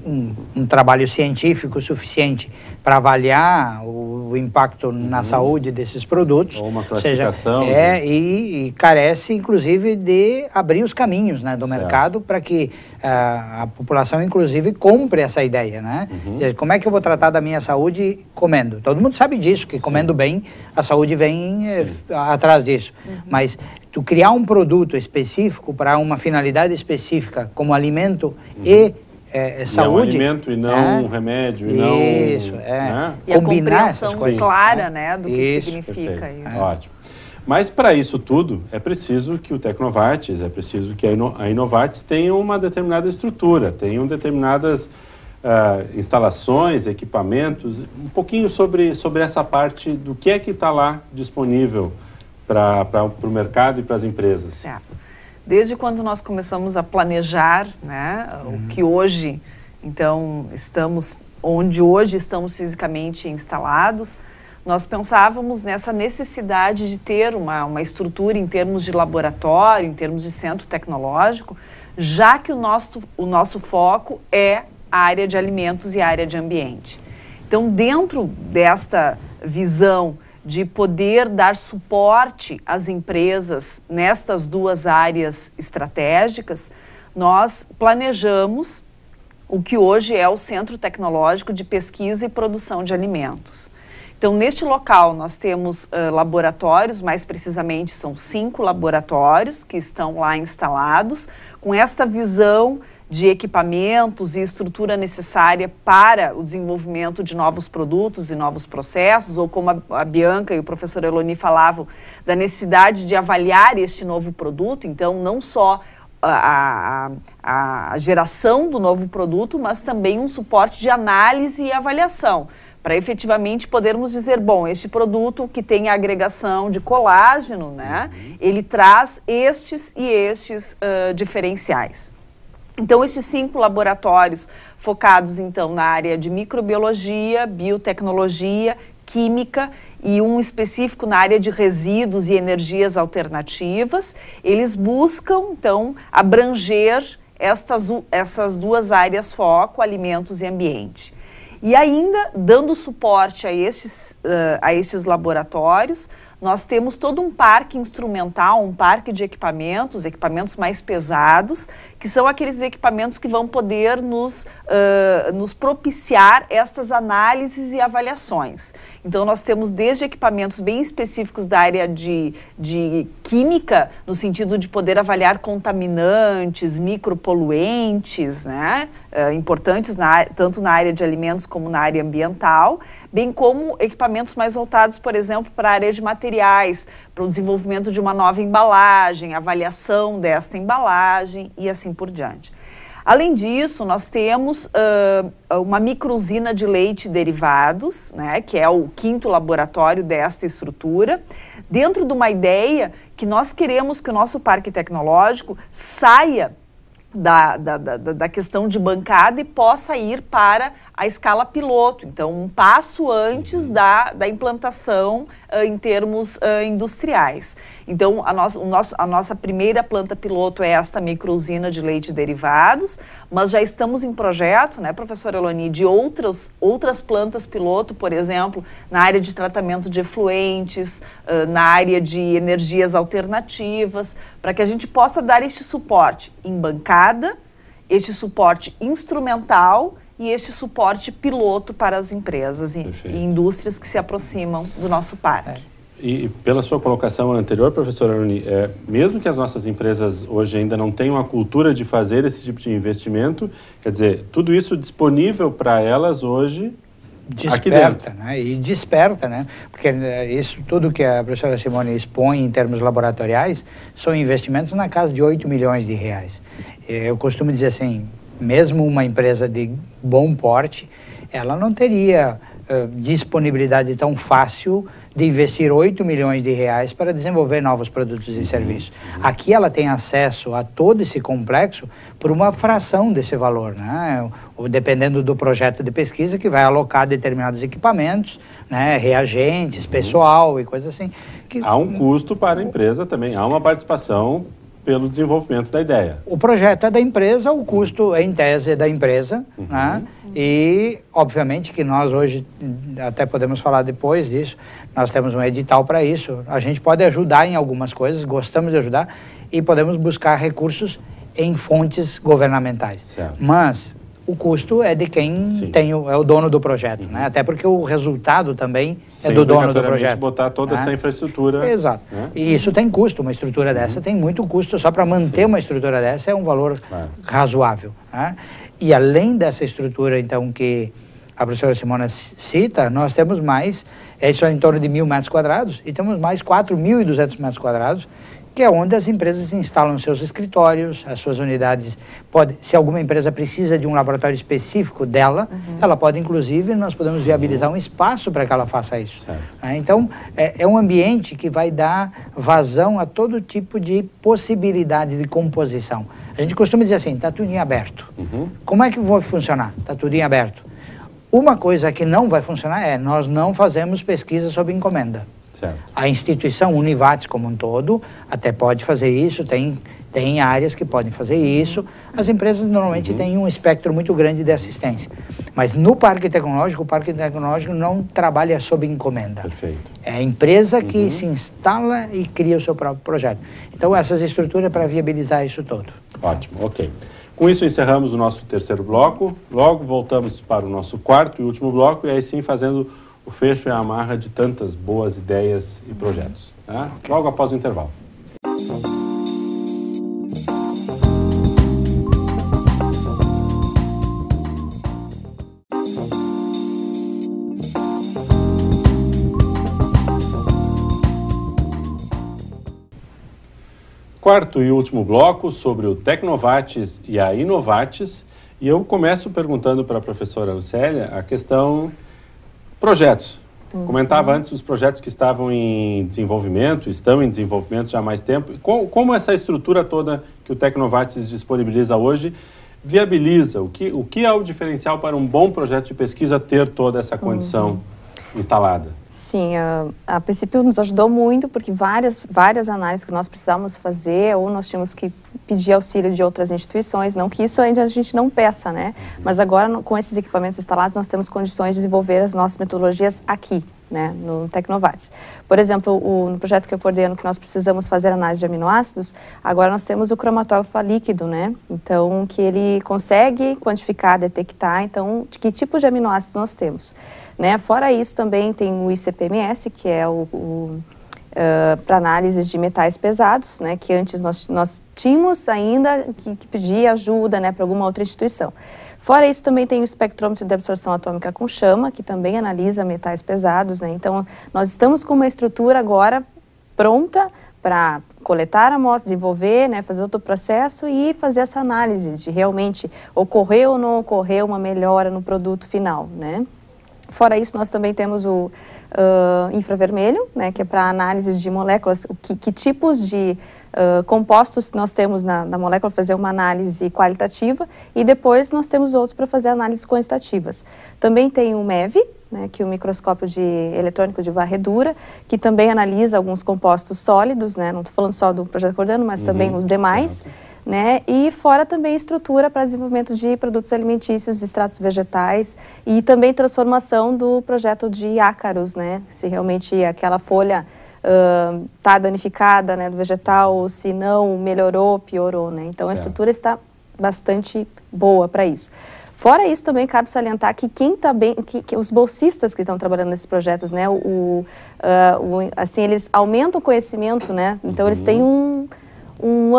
um trabalho científico suficiente para avaliar o impacto na saúde desses produtos. Ou uma classificação. E carece, inclusive, de abrir os caminhos, né, do mercado para que a população, inclusive, compre essa ideia, né? Como é que eu vou tratar da minha saúde comendo? Todo mundo sabe disso, que comendo bem, a saúde vem atrás disso. Mas tu criar um produto específico para uma finalidade específica, como alimento e saúde... E é um alimento e não um remédio, e não... Isso, né? E a compreensão clara, né, do que significa isso. Ótimo. Mas para isso tudo, é preciso que o Tecnovatis, é preciso que a Inovatis tenha uma determinada estrutura, tenham determinadas instalações, equipamentos, um pouquinho sobre essa parte do que é que está lá disponível para o mercado e para as empresas. Certo. Desde quando nós começamos a planejar, né, o que hoje, então, onde hoje estamos fisicamente instalados, nós pensávamos nessa necessidade de ter uma estrutura em termos de laboratório, em termos de centro tecnológico, já que o nosso foco é a área de alimentos e a área de ambiente. Então, dentro desta visão de poder dar suporte às empresas nestas duas áreas estratégicas, nós planejamos o que hoje é o Centro Tecnológico de Pesquisa e Produção de Alimentos. Então, neste local, nós temos laboratórios, mais precisamente são 5 laboratórios que estão lá instalados, com esta visão de equipamentos e estrutura necessária para o desenvolvimento de novos produtos e novos processos, ou como a Bianca e o professor Eloni falavam, da necessidade de avaliar este novo produto, então não só a geração do novo produto, mas também um suporte de análise e avaliação, para efetivamente podermos dizer, bom, este produto que tem a agregação de colágeno, né, ele traz estes e estes diferenciais. Então, estes 5 laboratórios focados, então, na área de microbiologia, biotecnologia, química e um específico na área de resíduos e energias alternativas, eles buscam, então, abranger essas duas áreas foco, alimentos e ambiente. E ainda, dando suporte a estes laboratórios, nós temos todo um parque instrumental, um parque de equipamentos mais pesados, que são aqueles equipamentos que vão poder nos propiciar estas análises e avaliações. Então, nós temos desde equipamentos bem específicos da área de química, no sentido de poder avaliar contaminantes, micropoluentes, né, importantes tanto na área de alimentos como na área ambiental, bem como equipamentos mais voltados, por exemplo, para a área de materiais, para o desenvolvimento de uma nova embalagem, avaliação desta embalagem e assim por diante. Além disso, nós temos uma microusina de leite e derivados, né, que é o 5º laboratório desta estrutura, dentro de uma ideia que nós queremos que o nosso parque tecnológico saia da questão de bancada e possa ir para a escala piloto. Então, um passo antes da implantação em termos industriais. Então, a nossa primeira planta piloto é esta microusina de leite e derivados, mas já estamos em projeto, né, professora Eloni, de outras plantas piloto, por exemplo, na área de tratamento de efluentes, na área de energias alternativas, para que a gente possa dar este suporte em bancada, este suporte instrumental e este suporte piloto para as empresas e indústrias que se aproximam do nosso parque. E pela sua colocação anterior, professora Eloni, mesmo que as nossas empresas hoje ainda não tenham a cultura de fazer esse tipo de investimento, quer dizer, tudo isso disponível para elas hoje aqui dentro. Né? E desperta, né? Porque isso tudo que a professora Simone expõe em termos laboratoriais são investimentos na casa de 8 milhões de reais. Eu costumo dizer assim, mesmo uma empresa de bom porte, ela não teria disponibilidade tão fácil de investir 8 milhões de reais para desenvolver novos produtos e serviços. Aqui ela tem acesso a todo esse complexo por uma fração desse valor, né? Dependendo do projeto de pesquisa, que vai alocar determinados equipamentos, né? Reagentes, pessoal e coisas assim. Há um custo para a empresa também, há uma participação pelo desenvolvimento da ideia. O projeto é da empresa, o custo, em tese, é da empresa, né? E, obviamente, que nós hoje, até podemos falar depois disso, nós temos um edital para isso. A gente pode ajudar em algumas coisas, gostamos de ajudar, e podemos buscar recursos em fontes governamentais. Certo. Mas o custo é de quem é o dono do projeto, né? Até porque o resultado também é do dono do projeto. Botar toda essa infraestrutura. Exato. Né? E isso tem custo, uma estrutura dessa tem muito custo, só para manter uma estrutura dessa é um valor razoável. Né? E além dessa estrutura, então, que a professora Simona cita, nós temos mais, isso é em torno de 1.000 metros quadrados, e temos mais 4.200 metros quadrados, que é onde as empresas instalam seus escritórios, as suas unidades. Se alguma empresa precisa de um laboratório específico dela, ela pode, inclusive, nós podemos viabilizar um espaço para que ela faça isso. Então, é um ambiente que vai dar vazão a todo tipo de possibilidade de composição. A gente costuma dizer assim, está tudo em aberto. Como é que vai funcionar? Está tudo em aberto. Uma coisa que não vai funcionar nós não fazemos pesquisa sob encomenda. Certo. A instituição Univates como um todo até pode fazer isso, tem áreas que podem fazer isso. As empresas normalmente têm um espectro muito grande de assistência. Mas no Parque Tecnológico, o Parque Tecnológico não trabalha sob encomenda. Perfeito. É a empresa que se instala e cria o seu próprio projeto. Então, essas estruturas para viabilizar isso todo. Ótimo, ok. Com isso, encerramos o nosso terceiro bloco. Logo, voltamos para o nosso quarto e último bloco, e aí sim fazendo o fecho e a amarra de tantas boas ideias e projetos. Tá? Logo após o intervalo. Quarto e último bloco sobre o Tecnovates e a Inovates. E eu começo perguntando para a professora Lucélia a questão projetos. Comentava antes os projetos que estavam em desenvolvimento, estão em desenvolvimento já há mais tempo. Como essa estrutura toda que o Tecnovates disponibiliza hoje viabiliza? O que é o diferencial para um bom projeto de pesquisa ter toda essa condição instalada? Sim, a princípio nos ajudou muito, porque várias análises que nós precisávamos fazer, ou nós tínhamos que pedir auxílio de outras instituições, não que isso ainda a gente não peça, né? Mas agora, com esses equipamentos instalados, nós temos condições de desenvolver as nossas metodologias aqui, né, no Tecnovates. Por exemplo, no projeto que eu coordeno, que nós precisamos fazer análise de aminoácidos, agora nós temos o cromatógrafo líquido, né? Então, que ele consegue quantificar, detectar, então, de que tipo de aminoácidos nós temos, né? Fora isso, também tem o ICP-MS, que é para análise de metais pesados, né? Que antes nós tínhamos ainda que pedir ajuda, né, para alguma outra instituição. Fora isso, também tem o espectrômetro de absorção atômica com chama, que também analisa metais pesados, né? Então, nós estamos com uma estrutura agora pronta para coletar amostras, desenvolver, né, fazer outro processo e fazer essa análise de realmente ocorreu ou não ocorreu uma melhora no produto final, né? Fora isso, nós também temos o infravermelho, né, que é para análise de moléculas, que tipos de compostos nós temos na molécula, fazer uma análise qualitativa, e depois nós temos outros para fazer análises quantitativas. Também tem o MEV, né, que é o microscópio eletrônico de varredura, que também analisa alguns compostos sólidos, né, não estou falando só do projeto Coordeno, mas também os demais. Né? E fora também estrutura para desenvolvimento de produtos alimentícios, extratos vegetais e também transformação do projeto de ácaros, né? Se realmente aquela folha está danificada, né, do vegetal, se não melhorou, piorou, né? Então a estrutura está bastante boa para isso. Fora isso, também cabe salientar que quem tá bem, que os bolsistas que estão trabalhando nesses projetos, né, assim, eles aumentam o conhecimento, né? Então eles têm um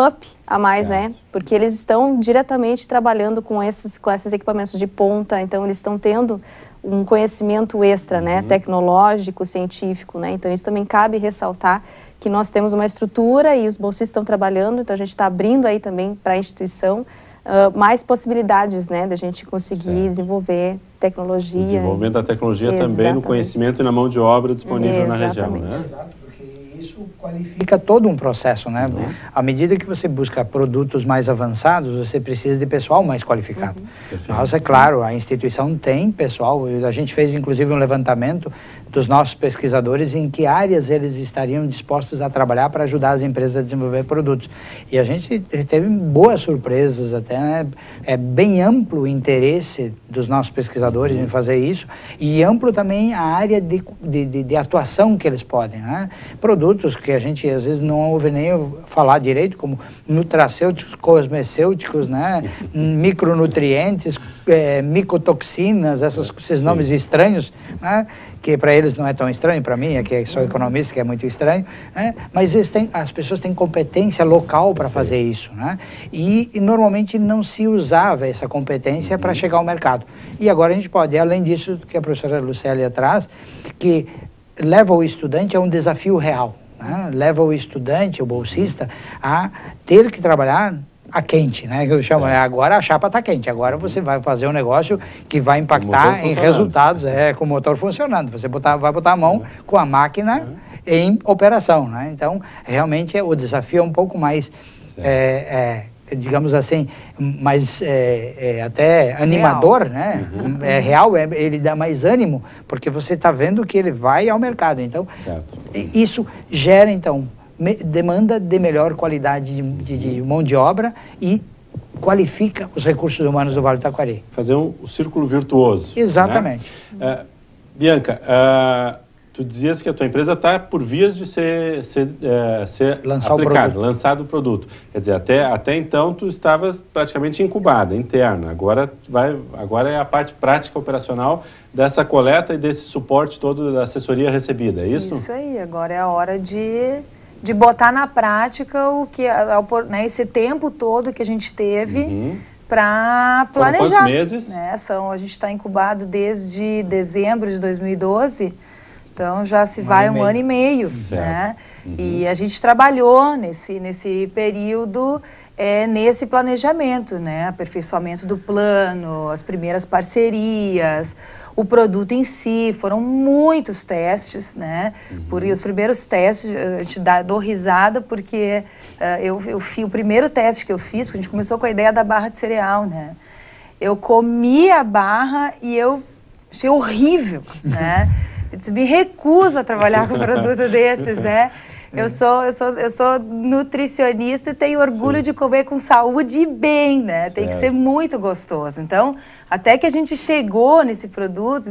up a mais, né? Porque eles estão diretamente trabalhando com esses equipamentos de ponta, então eles estão tendo um conhecimento extra, né? Tecnológico, científico, né? Então isso também cabe ressaltar que nós temos uma estrutura e os bolsistas estão trabalhando, então a gente está abrindo aí também para a instituição mais possibilidades, né? Da gente conseguir desenvolver tecnologia. O desenvolvimento da tecnologia também no conhecimento e na mão de obra disponível na região, né? Qualifica todo um processo, né? À medida que você busca produtos mais avançados, você precisa de pessoal mais qualificado. Nós, é claro, a instituição tem pessoal, a gente fez inclusive um levantamento dos nossos pesquisadores em que áreas eles estariam dispostos a trabalhar para ajudar as empresas a desenvolver produtos. E a gente teve boas surpresas até, né? É bem amplo o interesse dos nossos pesquisadores em fazer isso e amplo também a área de atuação que eles podem, né? Produtos que a gente às vezes não ouve nem falar direito, como nutracêuticos, cosmecêuticos, né? Micronutrientes, micotoxinas, esses nomes estranhos, né? Que para eles não é tão estranho, para mim, que sou economista, que é muito estranho, né? Mas as pessoas têm competência local para fazer isso, né? E normalmente não se usava essa competência para chegar ao mercado. E agora a gente pode, além disso que a professora Lucélia traz, que leva o estudante a um desafio real, né? Leva o estudante, o bolsista, a ter que trabalhar a quente, né? Que eu chamo, agora a chapa está quente, agora você vai fazer um negócio que vai impactar em resultados, com o motor funcionando. Você vai botar a mão com a máquina em operação, né? Então, realmente o desafio é um pouco mais, digamos assim, mais até animador, real, né? É real, ele dá mais ânimo, porque você está vendo que ele vai ao mercado. Então, isso gera, então, demanda de melhor qualidade de mão de obra e qualifica os recursos humanos do Vale do Taquari. Fazer um círculo virtuoso. Exatamente. Né? Bianca, tu dizias que a tua empresa está por vias de ser lançado o produto. Quer dizer, até então tu estavas praticamente incubada, interna. Agora é a parte prática operacional dessa coleta e desse suporte todo da assessoria recebida, é isso? Isso aí, agora é a hora de botar na prática o que, né, esse tempo todo que a gente teve para planejar. Foram quantos meses? Né? A gente está incubado desde dezembro de 2012, então já se vai um ano e meio. Né? E a gente trabalhou nesse período, nesse planejamento, né? Aperfeiçoamento do plano, as primeiras parcerias, o produto em si, foram muitos testes, né? Por os primeiros testes, a gente dou risada porque o primeiro teste que eu fiz, porque a gente começou com a ideia da barra de cereal, né? Eu comi a barra e eu achei horrível, né? Eu disse, me recuso a trabalhar com um produto desses, né? Eu sou nutricionista e tenho orgulho de comer com saúde e bem, né? Certo. Tem que ser muito gostoso. Então, até que a gente chegou nesse produto,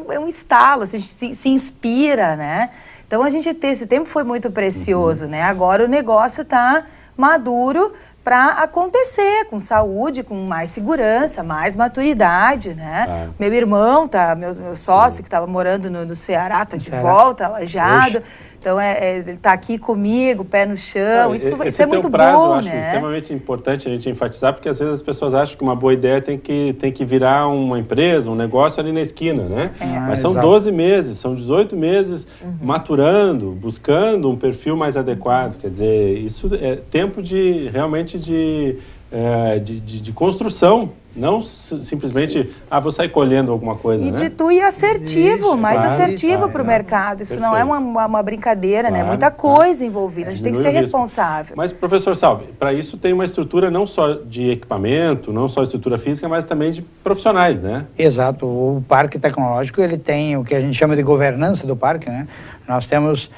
é um estalo, a gente se inspira, né? Então, a gente esse tempo foi muito precioso, né? Agora o negócio está maduro para acontecer, com saúde, com mais segurança, mais maturidade, né? Meu irmão, meu sócio, que estava morando no Ceará, está de volta, alajado. Então, ele está aqui comigo, pé no chão. Isso é muito prazo, bom, eu acho extremamente importante a gente enfatizar, porque às vezes as pessoas acham que uma boa ideia tem que virar uma empresa, um negócio ali na esquina, né? Mas são 12 meses, são 18 meses maturando, buscando um perfil mais adequado. Quer dizer, isso é tempo realmente de construção. Não simplesmente, vou sair colhendo alguma coisa, né? E assertivo, mais assertivo para o mercado. Isso não é uma brincadeira, né? Muita coisa envolvida, a gente tem que ser responsável. Mas, professor Salvi, para isso tem uma estrutura não só de equipamento, não só estrutura física, mas também de profissionais, né? Exato. O Parque Tecnológico, ele tem o que a gente chama de governança do parque, né? Nós temos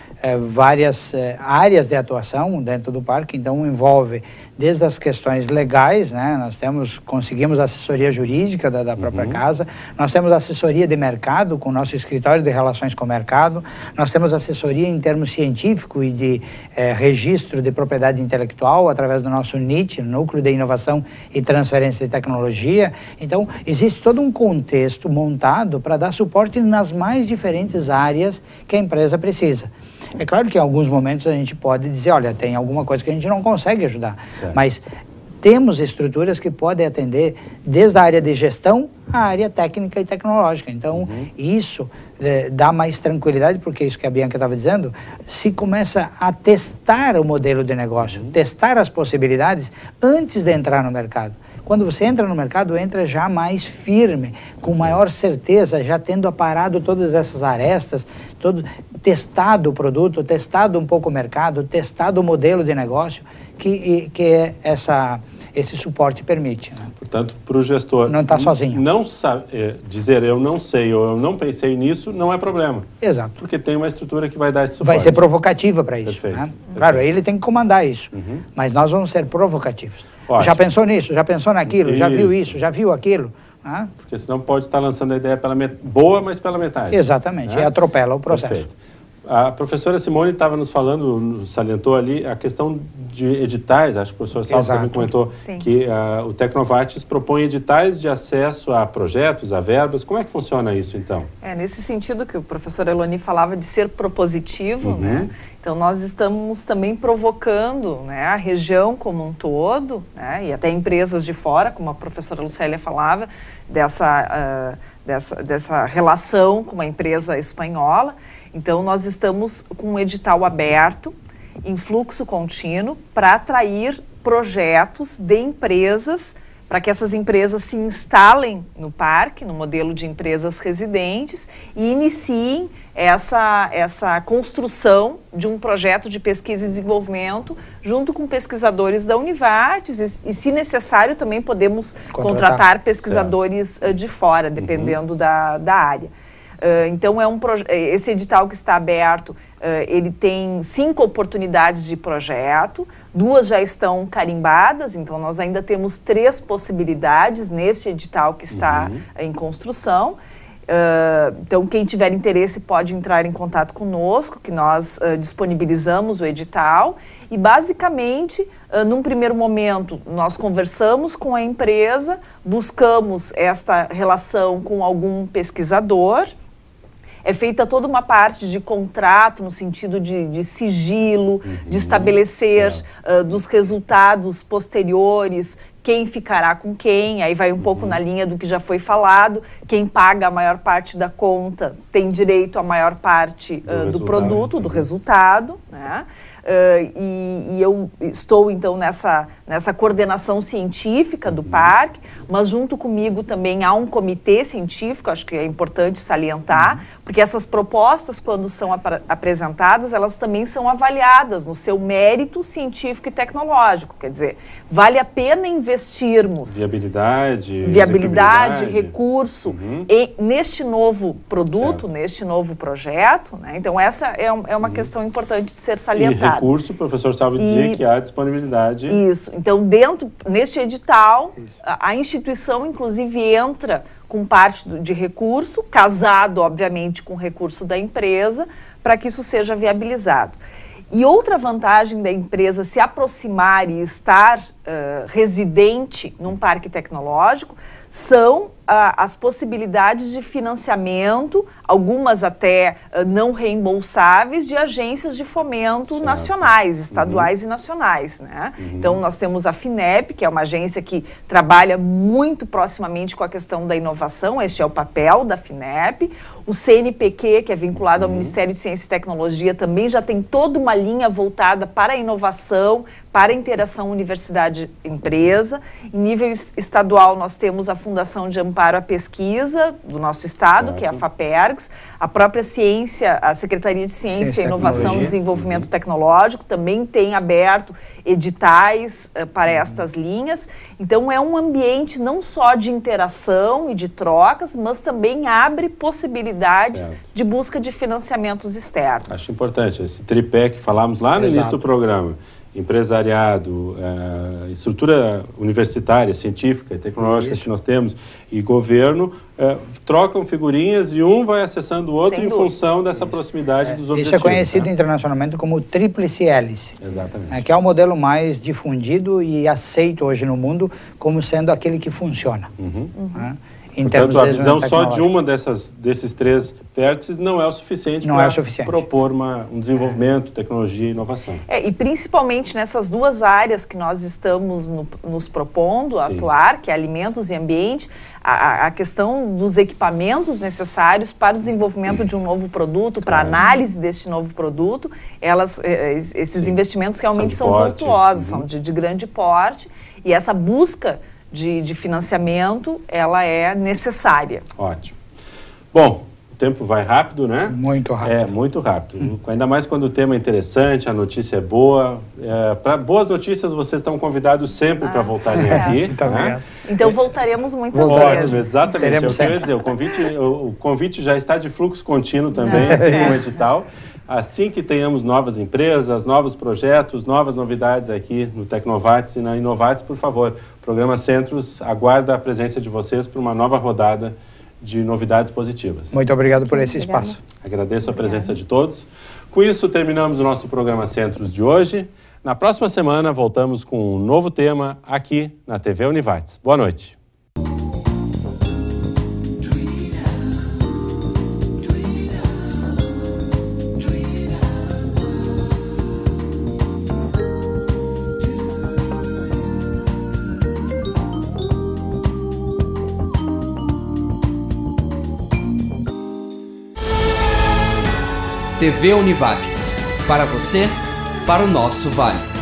várias áreas de atuação dentro do parque, então envolve desde as questões legais, né? Nós conseguimos assessoria jurídica da própria casa, nós temos assessoria de mercado com o nosso escritório de relações com o mercado, nós temos assessoria em termos científico e de registro de propriedade intelectual através do nosso NIT, Núcleo de Inovação e Transferência de Tecnologia. Então, existe todo um contexto montado para dar suporte nas mais diferentes áreas que a empresa precisa. É claro que em alguns momentos a gente pode dizer, olha, tem alguma coisa que a gente não consegue ajudar, mas temos estruturas que podem atender desde a área de gestão à área técnica e tecnológica. Então, isso dá mais tranquilidade, porque isso que a Bianca estava dizendo, se começa a testar o modelo de negócio, testar as possibilidades antes de entrar no mercado. Quando você entra no mercado, entra já mais firme, com maior certeza, já tendo aparado todas essas arestas, testado o produto, testado um pouco o mercado, testado o modelo de negócio que esse suporte permite. Né? Portanto, para o gestor... Não está sozinho. Não dizer eu não sei ou eu não pensei nisso não é problema. Exato. Porque tem uma estrutura que vai dar esse suporte. Vai ser provocativa para isso. Perfeito. Né? Claro, ele tem que comandar isso, mas nós vamos ser provocativos. Ótimo. Já pensou nisso? Já pensou naquilo? Já viu isso? Já viu aquilo? Porque senão pode estar lançando a ideia boa, mas pela metade. Exatamente, e atropela o processo. Perfeito. A professora Simone estava nos falando, salientou ali a questão de editais, acho que o professor Salvo também comentou que o Tecnovates propõe editais de acesso a projetos, a verbas. Como é que funciona isso, então? Nesse sentido que o professor Eloni falava de ser propositivo, né? Então, nós estamos também provocando, né, a região como um todo, né, e até empresas de fora, como a professora Lucélia falava, dessa relação com uma empresa espanhola. Então, nós estamos com um edital aberto, em fluxo contínuo, para atrair projetos de empresas, para que essas empresas se instalem no parque, no modelo de empresas residentes, e iniciem essa construção de um projeto de pesquisa e desenvolvimento junto com pesquisadores da Univates e, se necessário, também podemos contratar pesquisadores de fora, dependendo da área. Então, esse edital que está aberto, ele tem 5 oportunidades de projeto, 2 já estão carimbadas, então nós ainda temos 3 possibilidades neste edital que está em construção. Então, quem tiver interesse pode entrar em contato conosco, que nós disponibilizamos o edital. E, basicamente, num primeiro momento, nós conversamos com a empresa, buscamos esta relação com algum pesquisador. É feita toda uma parte de contrato, no sentido de sigilo, de estabelecer dos resultados posteriores, quem ficará com quem, aí vai um pouco na linha do que já foi falado, quem paga a maior parte da conta tem direito à maior parte do produto, do resultado, né? e eu estou, então, nessa coordenação científica do parque, mas junto comigo também há um comitê científico, acho que é importante salientar, porque essas propostas, quando são apresentadas, elas também são avaliadas no seu mérito científico e tecnológico, quer dizer, vale a pena investirmos viabilidade, recurso neste novo produto, neste novo projeto, né? Então essa é uma questão importante de ser salientada. E recurso, o professor Salvi dizia que há disponibilidade. Isso, então neste edital, a instituição inclusive entra com parte de recurso, casado obviamente com o recurso da empresa, para que isso seja viabilizado. E outra vantagem da empresa se aproximar e estar residente num parque tecnológico são as possibilidades de financiamento, algumas até não reembolsáveis, de agências de fomento nacionais, estaduais e nacionais, né? Então, nós temos a FINEP, que é uma agência que trabalha muito proximamente com a questão da inovação, este é o papel da FINEP. O CNPq, que é vinculado ao Ministério de Ciência e Tecnologia, também já tem toda uma linha voltada para a inovação, para a interação universidade-empresa. Em nível estadual, nós temos a Fundação de Amparo à Pesquisa do nosso estado, que é a FAPERGS, a própria a Secretaria de Ciência, Inovação e Desenvolvimento Tecnológico também tem aberto editais para estas linhas. Então, é um ambiente não só de interação e de trocas, mas também abre possibilidades de busca de financiamentos externos. Acho importante esse tripé que falamos lá no início do programa. Empresariado, estrutura universitária, científica e tecnológica que nós temos e governo trocam figurinhas e um vai acessando o outro em função dessa proximidade dos objetivos. Isso é conhecido internacionalmente como tríplice hélice. Exatamente. Que é o modelo mais difundido e aceito hoje no mundo como sendo aquele que funciona. Portanto, a visão só de uma desses três vértices não é o suficiente para propor um desenvolvimento, tecnologia e inovação. E principalmente nessas duas áreas que nós estamos nos propondo atuar, que é alimentos e ambiente, a questão dos equipamentos necessários para o desenvolvimento de um novo produto, para a análise deste novo produto, esses investimentos realmente são vultuosos, são de grande porte, e essa busca de financiamento, ela é necessária. Ótimo. Bom, o tempo vai rápido, né? Muito rápido. Muito rápido. Ainda mais quando o tema é interessante, a notícia é boa. Para boas notícias, vocês estão convidados sempre para voltarem aqui. Né? Então, voltaremos muitas vezes. Ótimo, exatamente. É o que eu ia dizer. O convite já está de fluxo contínuo também, assim como o edital. Assim que tenhamos novas empresas, novos projetos, novas novidades aqui no Tecnovates e na Inovates, por favor, o Programa Centros aguarda a presença de vocês para uma nova rodada de novidades positivas. Muito obrigado por esse espaço. Agradeço a presença de todos. Com isso, terminamos o nosso Programa Centros de hoje. Na próxima semana, voltamos com um novo tema aqui na TV Univates. Boa noite. TV Univates, para você, para o nosso Vale.